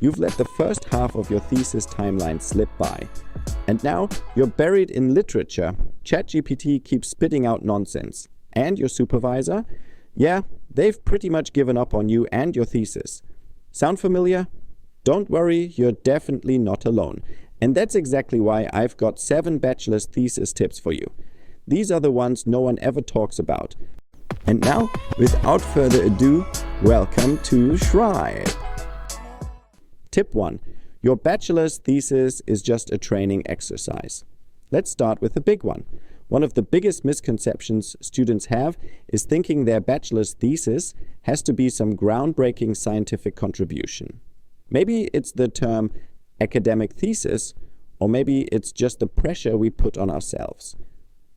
You've let the first half of your thesis timeline slip by. And now you're buried in literature. ChatGPT keeps spitting out nonsense. And your supervisor? Yeah, they've pretty much given up on you and your thesis. Sound familiar? Don't worry, you're definitely not alone. And that's exactly why I've got 7 bachelor's thesis tips for you. These are the ones no one ever talks about. And now, without further ado, welcome to Shribe. Tip 1. Your bachelor's thesis is just a training exercise. Let's start with the big one. One of the biggest misconceptions students have is thinking their bachelor's thesis has to be some groundbreaking scientific contribution. Maybe it's the term academic thesis, or maybe it's just the pressure we put on ourselves.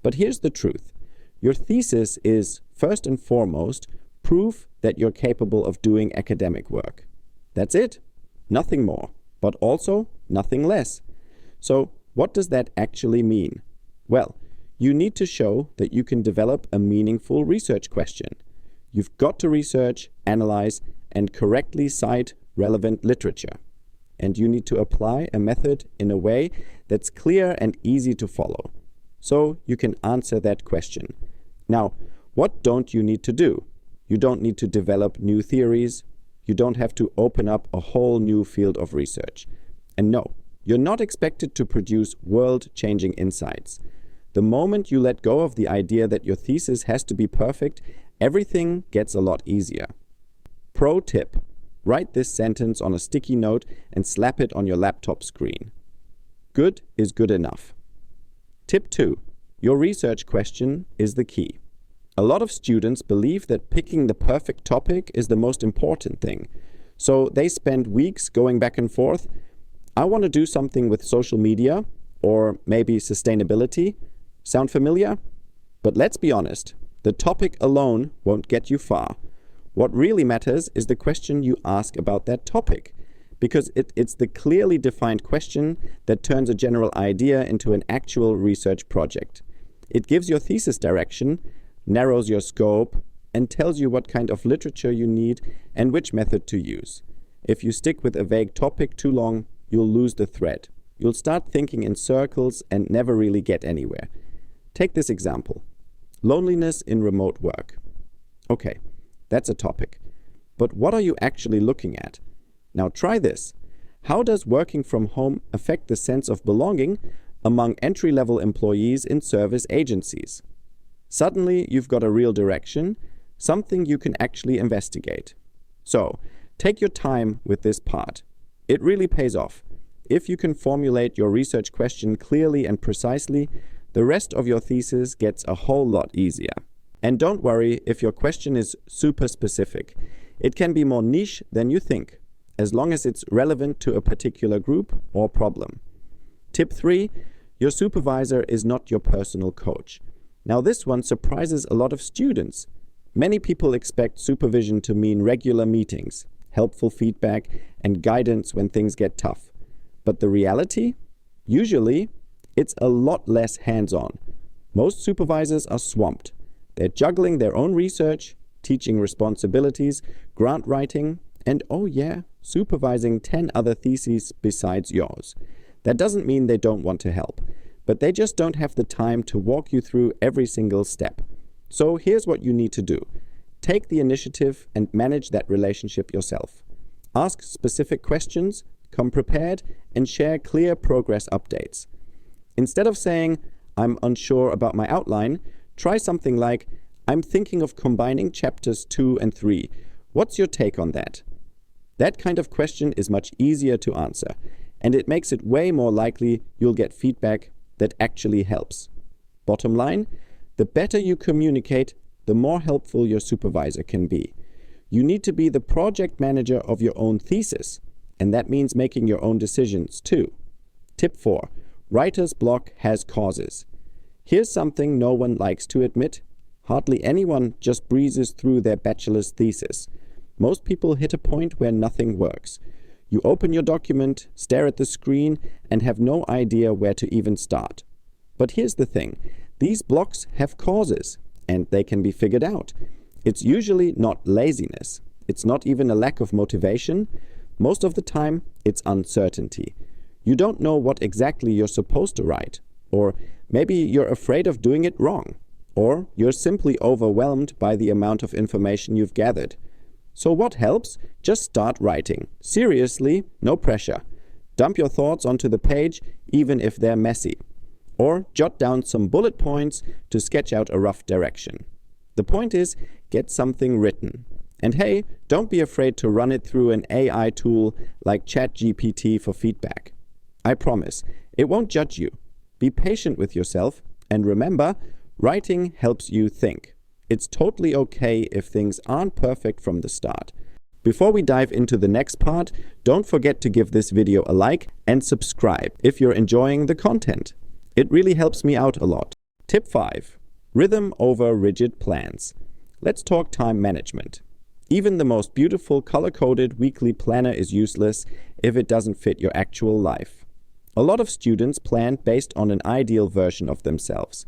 But here's the truth. Your thesis is, first and foremost, proof that you're capable of doing academic work. That's it. Nothing more, but also nothing less. So, what does that actually mean? Well, you need to show that you can develop a meaningful research question. You've got to research, analyze, and correctly cite relevant literature. And you need to apply a method in a way that's clear and easy to follow, so you can answer that question. Now, what don't you need to do? You don't need to develop new theories. You don't have to open up a whole new field of research. And no, you're not expected to produce world-changing insights. The moment you let go of the idea that your thesis has to be perfect, everything gets a lot easier. Pro tip: write this sentence on a sticky note and slap it on your laptop screen. Good is good enough. Tip 2. Your research question is the key. A lot of students believe that picking the perfect topic is the most important thing. So they spend weeks going back and forth. I want to do something with social media, or maybe sustainability. Sound familiar? But let's be honest, the topic alone won't get you far. What really matters is the question you ask about that topic, because it's the clearly defined question that turns a general idea into an actual research project. It gives your thesis direction, narrows your scope, and tells you what kind of literature you need and which method to use. If you stick with a vague topic too long, you'll lose the thread. You'll start thinking in circles and never really get anywhere. Take this example. Loneliness in remote work. Okay, that's a topic. But what are you actually looking at? Now try this. How does working from home affect the sense of belonging among entry-level employees in service agencies? Suddenly, you've got a real direction, something you can actually investigate. So, take your time with this part. It really pays off. If you can formulate your research question clearly and precisely, the rest of your thesis gets a whole lot easier. And don't worry if your question is super specific. It can be more niche than you think, as long as it's relevant to a particular group or problem. Tip 3. Your supervisor is not your personal coach. Now this one surprises a lot of students. Many people expect supervision to mean regular meetings, helpful feedback, and guidance when things get tough. But the reality? Usually, it's a lot less hands-on. Most supervisors are swamped. They're juggling their own research, teaching responsibilities, grant writing, and oh yeah, supervising 10 other theses besides yours. That doesn't mean they don't want to help, but they just don't have the time to walk you through every single step. So here's what you need to do. Take the initiative and manage that relationship yourself. Ask specific questions, come prepared, and share clear progress updates. Instead of saying, "I'm unsure about my outline," try something like, "I'm thinking of combining chapters 2 and 3. What's your take on that?" That kind of question is much easier to answer, and it makes it way more likely you'll get feedback that actually helps. Bottom line, the better you communicate, the more helpful your supervisor can be. You need to be the project manager of your own thesis, and that means making your own decisions too. Tip 4. Writer's block has causes. Here's something no one likes to admit. Hardly anyone just breezes through their bachelor's thesis. Most people hit a point where nothing works. You open your document, stare at the screen, and have no idea where to even start. But here's the thing. These blocks have causes, and they can be figured out. It's usually not laziness. It's not even a lack of motivation. Most of the time, it's uncertainty. You don't know what exactly you're supposed to write, or maybe you're afraid of doing it wrong, or you're simply overwhelmed by the amount of information you've gathered. So what helps? Just start writing. Seriously, no pressure. Dump your thoughts onto the page, even if they're messy. Or jot down some bullet points to sketch out a rough direction. The point is, get something written. And hey, don't be afraid to run it through an AI tool like ChatGPT for feedback. I promise, it won't judge you. Be patient with yourself, and remember, writing helps you think. It's totally okay if things aren't perfect from the start. Before we dive into the next part, don't forget to give this video a like and subscribe if you're enjoying the content. It really helps me out a lot. Tip 5. Rhythm over rigid plans. Let's talk time management. Even the most beautiful color-coded weekly planner is useless if it doesn't fit your actual life. A lot of students plan based on an ideal version of themselves.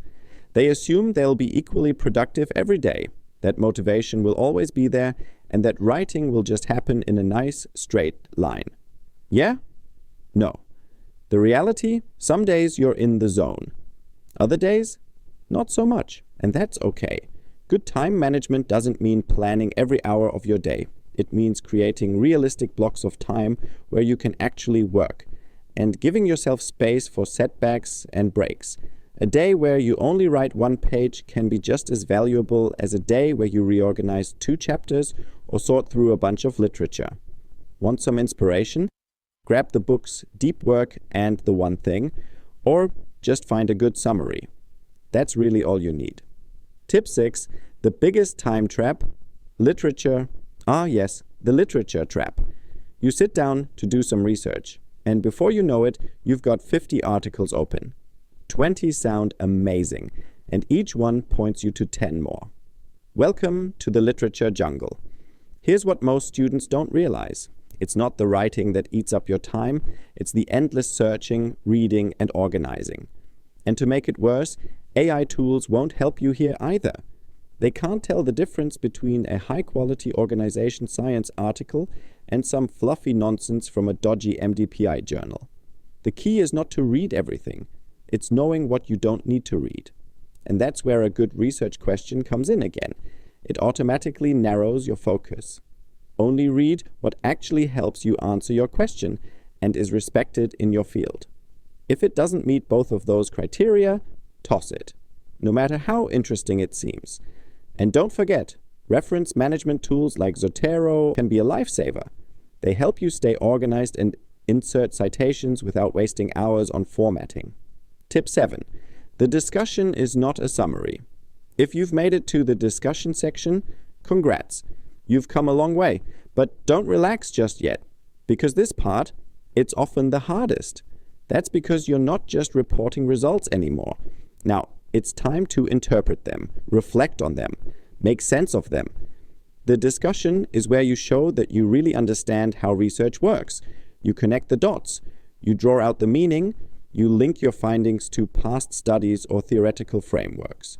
They assume they'll be equally productive every day, that motivation will always be there, and that writing will just happen in a nice, straight line. Yeah? No. The reality? Some days you're in the zone. Other days? Not so much, and that's okay. Good time management doesn't mean planning every hour of your day. It means creating realistic blocks of time where you can actually work, and giving yourself space for setbacks and breaks. A day where you only write one page can be just as valuable as a day where you reorganize 2 chapters or sort through a bunch of literature. Want some inspiration? Grab the books Deep Work and The One Thing, or just find a good summary. That's really all you need. Tip 6. The biggest time trap. Literature. Ah yes, the literature trap. You sit down to do some research, and before you know it, you've got 50 articles open. 20 sound amazing, and each one points you to 10 more. Welcome to the literature jungle. Here's what most students don't realize. It's not the writing that eats up your time, it's the endless searching, reading, and organizing. And to make it worse, AI tools won't help you here either. They can't tell the difference between a high-quality organization science article and some fluffy nonsense from a dodgy MDPI journal. The key is not to read everything. It's knowing what you don't need to read. And that's where a good research question comes in again. It automatically narrows your focus. Only read what actually helps you answer your question and is respected in your field. If it doesn't meet both of those criteria, toss it, no matter how interesting it seems. And don't forget, reference management tools like Zotero can be a lifesaver. They help you stay organized and insert citations without wasting hours on formatting. Tip 7. The discussion is not a summary. If you've made it to the discussion section, congrats. You've come a long way, but don't relax just yet, because this part, it's often the hardest. That's because you're not just reporting results anymore. Now, it's time to interpret them, reflect on them, make sense of them. The discussion is where you show that you really understand how research works. You connect the dots, you draw out the meaning, you link your findings to past studies or theoretical frameworks.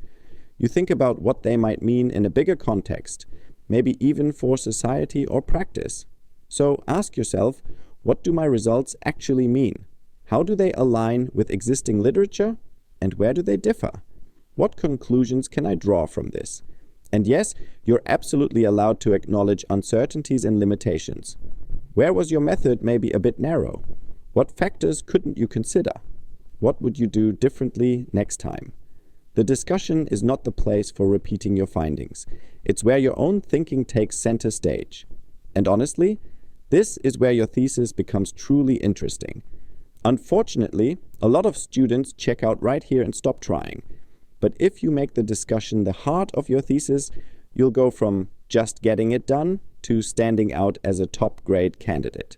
You think about what they might mean in a bigger context, maybe even for society or practice. So ask yourself, what do my results actually mean? How do they align with existing literature? And where do they differ? What conclusions can I draw from this? And yes, you're absolutely allowed to acknowledge uncertainties and limitations. Where was your method maybe a bit narrow? What factors couldn't you consider? What would you do differently next time? The discussion is not the place for repeating your findings. It's where your own thinking takes center stage. And honestly, this is where your thesis becomes truly interesting. Unfortunately, a lot of students check out right here and stop trying. But if you make the discussion the heart of your thesis, you'll go from just getting it done to standing out as a top-grade candidate.